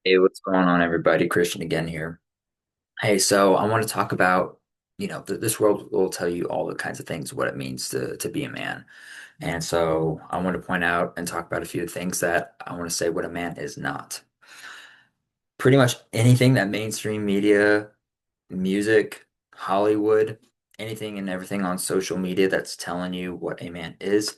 Hey, what's going on, everybody? Christian again here. Hey, so I want to talk about, this world will tell you all the kinds of things, what it means to be a man. And so I want to point out and talk about a few things that I want to say what a man is not. Pretty much anything that mainstream media, music, Hollywood, anything and everything on social media that's telling you what a man is,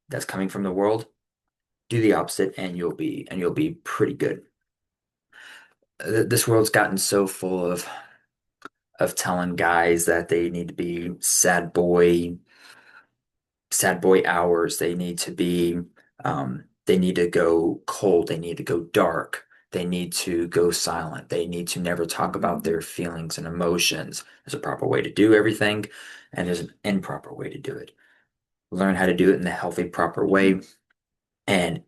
that's coming from the world, do the opposite and you'll be pretty good. This world's gotten so full of telling guys that they need to be sad boy hours. They need to go cold. They need to go dark. They need to go silent. They need to never talk about their feelings and emotions. There's a proper way to do everything, and there's an improper way to do it. Learn how to do it in the healthy, proper way, and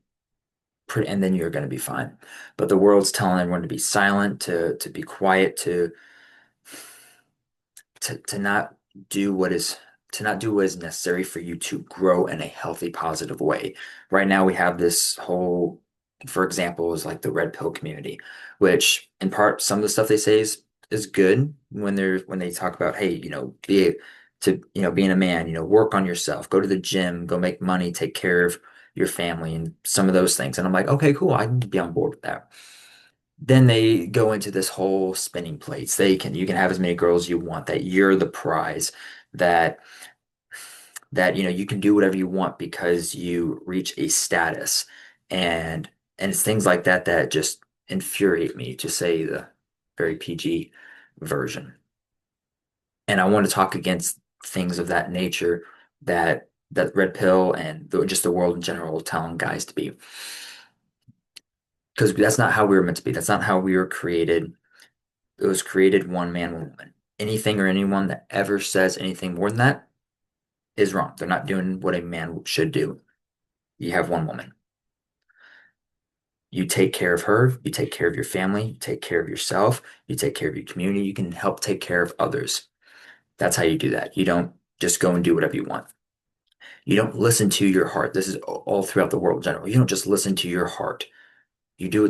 and then you're going to be fine. But the world's telling everyone to be silent, to be quiet, to not do what is to not do what is necessary for you to grow in a healthy, positive way. Right now, we have this whole, for example, is like the red pill community, which in part some of the stuff they say is good when they talk about, hey, being a man, work on yourself, go to the gym, go make money, take care of your family, and some of those things. And I'm like, okay, cool, I can be on board with that. Then they go into this whole spinning plates. You can have as many girls you want, that you're the prize, that you can do whatever you want because you reach a status. And it's things like that that just infuriate me, to say the very PG version. And I want to talk against things of that nature that red pill and just the world in general telling guys to be. Because that's not how we were meant to be. That's not how we were created. It was created one man, one woman. Anything or anyone that ever says anything more than that is wrong. They're not doing what a man should do. You have one woman. You take care of her, you take care of your family, you take care of yourself, you take care of your community, you can help take care of others. That's how you do that. You don't just go and do whatever you want. You don't listen to your heart. This is all throughout the world in general. You don't just listen to your heart. You do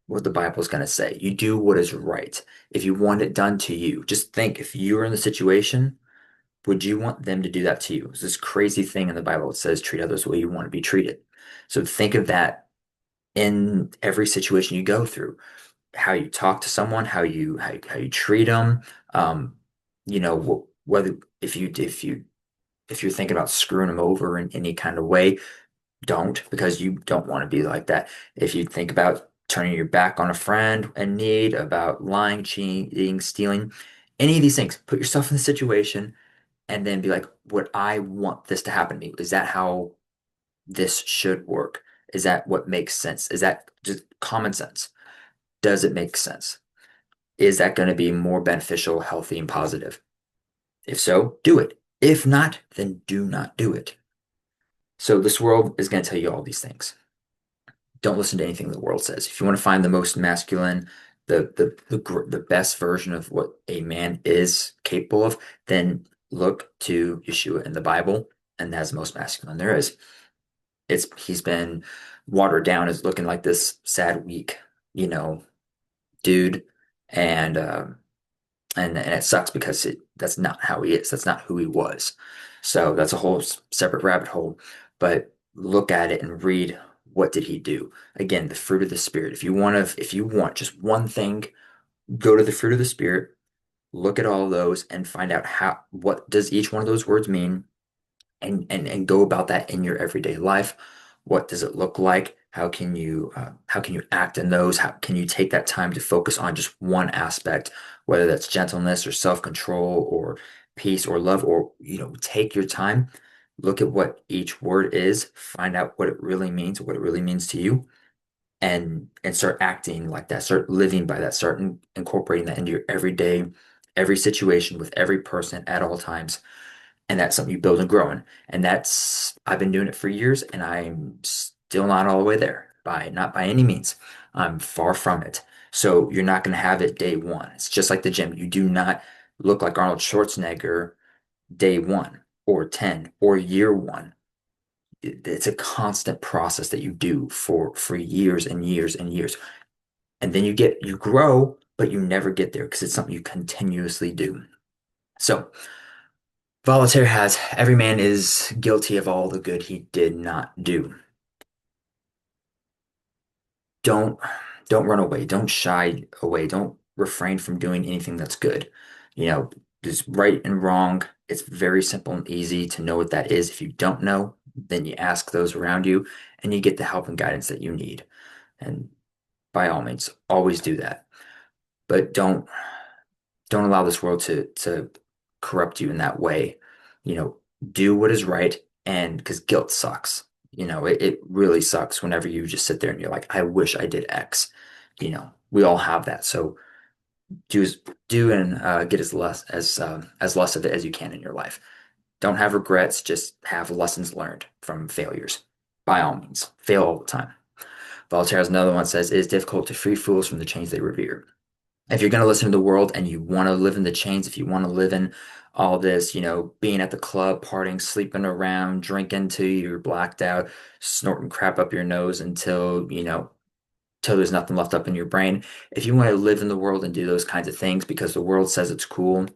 what the Bible is going to say. You do what is right. If you want it done to you, just think, if you were in the situation, would you want them to do that to you? It's this crazy thing in the Bible. It says treat others the way you want to be treated. So think of that in every situation you go through. How you talk to someone, how you treat them. Um, whether if you're thinking about screwing them over in any kind of way, don't, because you don't want to be like that. If you think about turning your back on a friend in need, about lying, cheating, stealing, any of these things, put yourself in the situation and then be like, would I want this to happen to me? Is that how this should work? Is that what makes sense? Is that just common sense? Does it make sense? Is that going to be more beneficial, healthy, and positive? If so, do it. If not, then do not do it. So this world is going to tell you all these things. Don't listen to anything the world says. If you want to find the most masculine, the best version of what a man is capable of, then look to Yeshua in the Bible, and that's the most masculine there is. He's been watered down as looking like this sad, weak, you know, dude, and and it sucks because that's not how he is. That's not who he was. So that's a whole separate rabbit hole. But look at it and read, what did he do? Again, the fruit of the spirit. If you want just one thing, go to the fruit of the spirit, look at all of those and find out what does each one of those words mean, and go about that in your everyday life. What does it look like? How can you act in those? How can you take that time to focus on just one aspect, whether that's gentleness or self-control or peace or love, or take your time, look at what each word is, find out what it really means, what it really means to you, and start acting like that, start living by that, start incorporating that into your everyday, every situation with every person at all times. And that's something you build and grow in. And I've been doing it for years, and I'm still not all the way there, not by any means. I'm far from it. So you're not going to have it day one. It's just like the gym. You do not look like Arnold Schwarzenegger day one or 10 or year one. It's a constant process that you do for years and years and years. And then you grow, but you never get there because it's something you continuously do. So Voltaire has every man is guilty of all the good he did not do. Don't don't run away. Don't shy away. Don't refrain from doing anything that's good. You know, there's right and wrong. It's very simple and easy to know what that is. If you don't know, then you ask those around you and you get the help and guidance that you need. And by all means, always do that. But don't allow this world to corrupt you in that way. You know, do what is right, and because guilt sucks. It really sucks whenever you just sit there and you're like, I wish I did X. We all have that. So do do and get as less of it as you can in your life. Don't have regrets, just have lessons learned from failures. By all means, fail all the time. Voltaire has another one that says, it is difficult to free fools from the chains they revere. If you're going to listen to the world and you want to live in the chains, if you want to live in all this, being at the club, partying, sleeping around, drinking till you're blacked out, snorting crap up your nose till there's nothing left up in your brain. If you want to live in the world and do those kinds of things because the world says it's cool,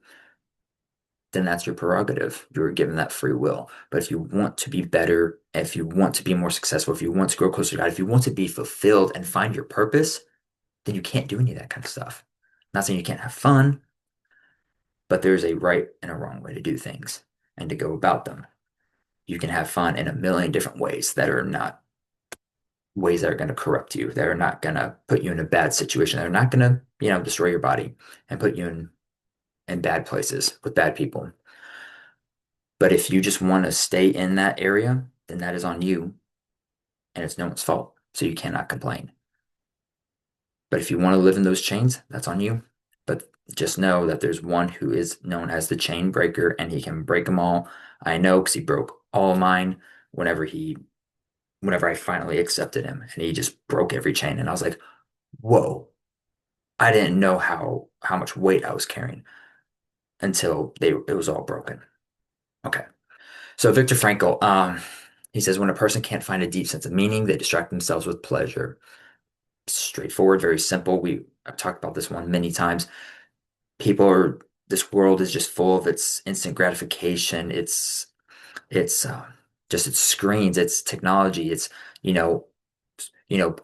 then that's your prerogative. You're given that free will. But if you want to be better, if you want to be more successful, if you want to grow closer to God, if you want to be fulfilled and find your purpose, then you can't do any of that kind of stuff. Not saying you can't have fun, but there's a right and a wrong way to do things and to go about them. You can have fun in a million different ways that are not ways that are going to corrupt you, that are not going to put you in a bad situation, that are not going to, destroy your body and put you in bad places with bad people. But if you just want to stay in that area, then that is on you and it's no one's fault. So you cannot complain. But if you want to live in those chains, that's on you. But just know that there's one who is known as the chain breaker and he can break them all. I know because he broke all mine whenever he whenever I finally accepted him and he just broke every chain. And I was like, whoa, I didn't know how much weight I was carrying until it was all broken. Okay. So Viktor Frankl, he says when a person can't find a deep sense of meaning, they distract themselves with pleasure. Straightforward, very simple. I've talked about this one many times. This world is just full of its instant gratification. It's just its screens, its technology. It's you know,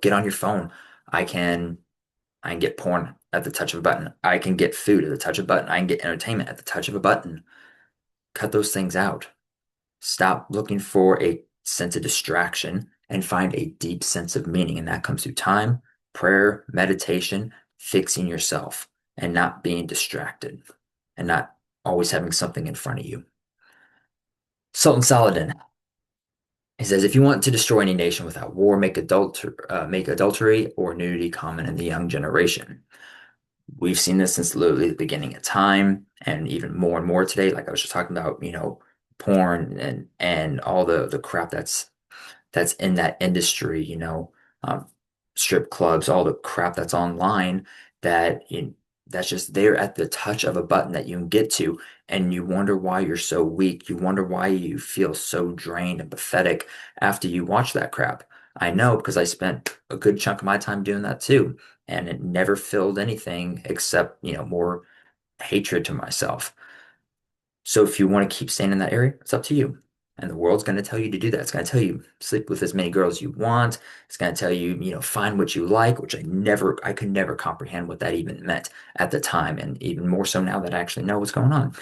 get on your phone. I can I can get porn at the touch of a button. I can get food at the touch of a button. I can get entertainment at the touch of a button. Cut those things out. Stop looking for a sense of distraction and find a deep sense of meaning. And that comes through time, prayer, meditation, fixing yourself, and not being distracted and not always having something in front of you. Sultan Saladin, he says, if you want to destroy any nation without war, make adultery or nudity common in the young generation. We've seen this since literally the beginning of time, and even more and more today. Like I was just talking about, porn and all the crap that's in that industry, um, strip clubs, all the crap that's online that's just there at the touch of a button that you can get to, and you wonder why you're so weak. You wonder why you feel so drained and pathetic after you watch that crap. I know because I spent a good chunk of my time doing that too, and it never filled anything except, more hatred to myself. So if you want to keep staying in that area, it's up to you. And the world's going to tell you to do that. It's going to tell you sleep with as many girls you want. It's going to tell you, find what you like, which I could never comprehend what that even meant at the time. And even more so now that I actually know what's going on.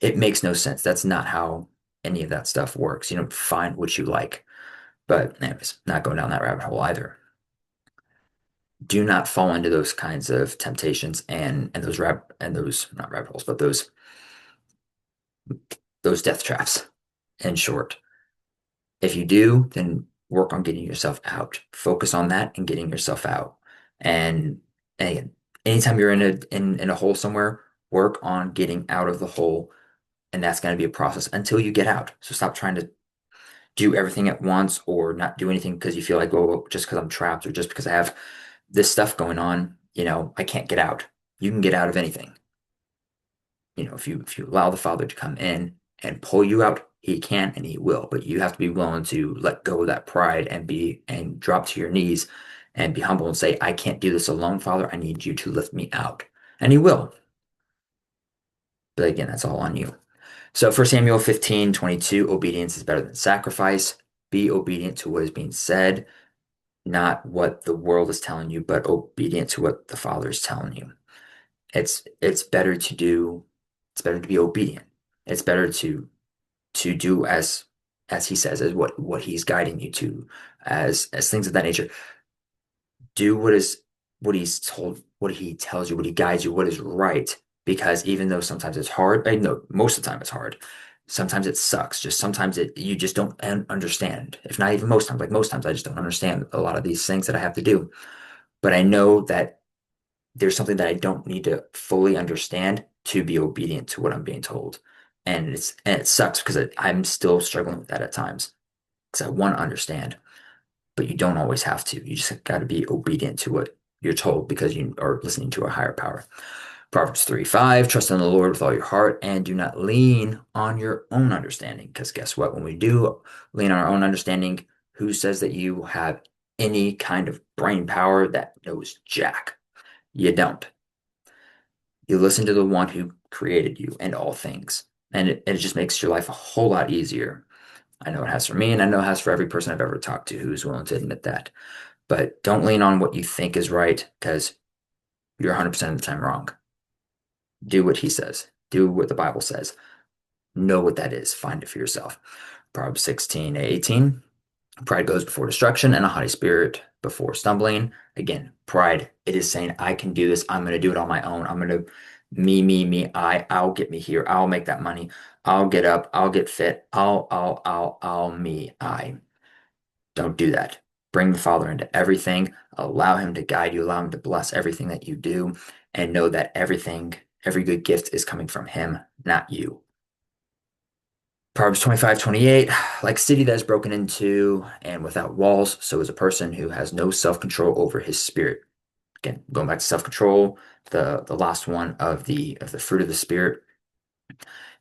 It makes no sense. That's not how any of that stuff works. You don't find what you like. But anyways, not going down that rabbit hole either. Do not fall into those kinds of temptations and those not rabbit holes, but those death traps, in short. If you do, then work on getting yourself out. Focus on that and getting yourself out. And again, anytime you're in a hole somewhere, work on getting out of the hole, and that's going to be a process until you get out. So stop trying to do everything at once or not do anything because you feel like, oh, just because I'm trapped or just because I have this stuff going on, I can't get out. You can get out of anything. If you allow the Father to come in and pull you out, he can and he will, but you have to be willing to let go of that pride and drop to your knees and be humble and say, I can't do this alone, Father. I need you to lift me out. And he will. But again, that's all on you. So 1 Samuel 15:22, obedience is better than sacrifice. Be obedient to what is being said, not what the world is telling you, but obedient to what the Father is telling you. It's better to do, it's better to be obedient. It's better to do as he says, as what he's guiding you to, as things of that nature. Do what he's told, what he tells you, what he guides you, what is right. Because even though sometimes it's hard, I know most of the time it's hard. Sometimes it sucks. Just sometimes you just don't understand. If not even most times, like most times I just don't understand a lot of these things that I have to do. But I know that there's something that I don't need to fully understand to be obedient to what I'm being told. And it sucks because I'm still struggling with that at times because I want to understand, but you don't always have to. You just got to be obedient to what you're told because you are listening to a higher power. Proverbs 3:5, trust in the Lord with all your heart and do not lean on your own understanding. Because guess what? When we do lean on our own understanding, who says that you have any kind of brain power that knows jack? You don't. You listen to the one who created you and all things. And it just makes your life a whole lot easier. I know it has for me, and I know it has for every person I've ever talked to who's willing to admit that. But don't lean on what you think is right because you're 100% of the time wrong. Do what he says, do what the Bible says. Know what that is. Find it for yourself. Proverbs 16:18. Pride goes before destruction and a haughty spirit before stumbling. Again, pride, it is saying, I can do this. I'm going to do it on my own. I'm going to me, I'll get me here. I'll make that money. I'll get up. I'll get fit. Me, I. Don't do that. Bring the Father into everything. Allow him to guide you. Allow him to bless everything that you do. And know that every good gift is coming from him, not you. Proverbs 25:28, like a city that is broken into and without walls, so is a person who has no self-control over his spirit. Again, going back to self-control, the last one of the fruit of the spirit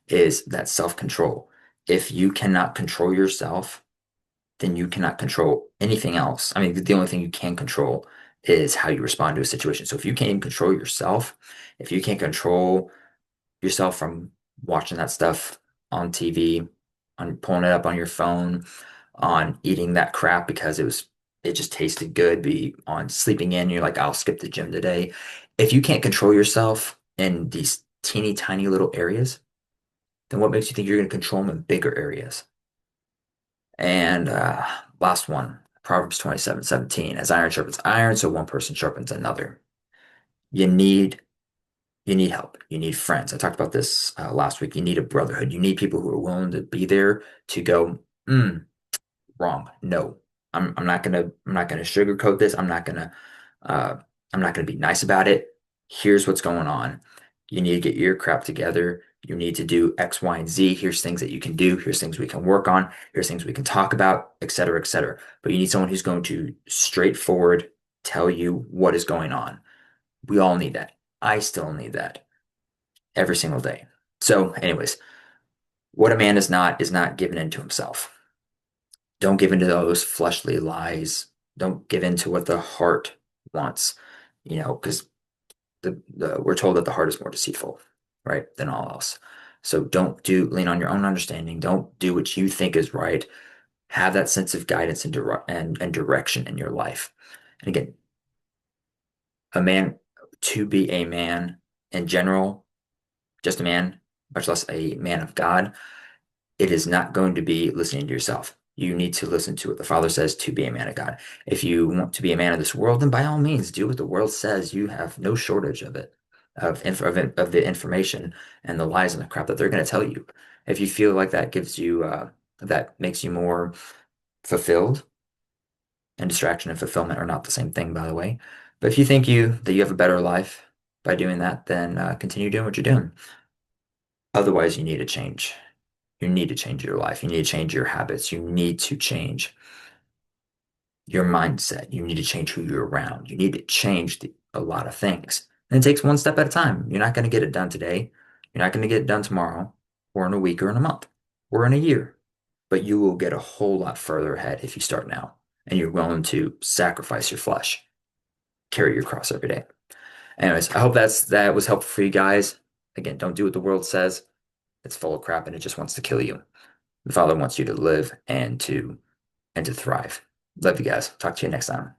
is that self-control. If you cannot control yourself, then you cannot control anything else. I mean, the only thing you can control is how you respond to a situation. So if you can't even control yourself, if you can't control yourself from watching that stuff on TV, on pulling it up on your phone, on eating that crap because it just tasted good, be on sleeping in, you're like, I'll skip the gym today. If you can't control yourself in these teeny tiny little areas, then what makes you think you're going to control them in bigger areas? And last one, Proverbs 27:17, as iron sharpens iron, so one person sharpens another. You need you need help. You need friends. I talked about this last week. You need a brotherhood. You need people who are willing to be there to go, wrong. No, I'm not gonna sugarcoat this. Uh, I'm not gonna be nice about it. Here's what's going on. You need to get your crap together. You need to do X, Y, and Z. Here's things that you can do. Here's things we can work on. Here's things we can talk about, et cetera, et cetera. But you need someone who's going to straightforward tell you what is going on. We all need that. I still need that every single day. So, anyways, what a man is not given into himself. Don't give into those fleshly lies. Don't give into what the heart wants, because we're told that the heart is more deceitful, right, than all else. So don't lean on your own understanding. Don't do what you think is right. Have that sense of guidance and direction in your life. And again, a man to be a man in general, just a man, much less a man of God, it is not going to be listening to yourself. You need to listen to what the Father says to be a man of God. If you want to be a man of this world, then by all means do what the world says. You have no shortage of it, of the information and the lies and the crap that they're going to tell you. If you feel like that gives you that makes you more fulfilled, and distraction and fulfillment are not the same thing, by the way. But if you think you have a better life by doing that, then continue doing what you're doing. Otherwise, you need to change. You need to change your life. You need to change your habits. You need to change your mindset. You need to change who you're around. You need to change a lot of things. And it takes one step at a time. You're not going to get it done today. You're not going to get it done tomorrow, or in a week, or in a month, or in a year. But you will get a whole lot further ahead if you start now and you're willing to sacrifice your flesh. carry your cross every day. Anyways, I hope that was helpful for you guys. Again, don't do what the world says. It's full of crap and it just wants to kill you. The Father wants you to live and to thrive. Love you guys. Talk to you next time.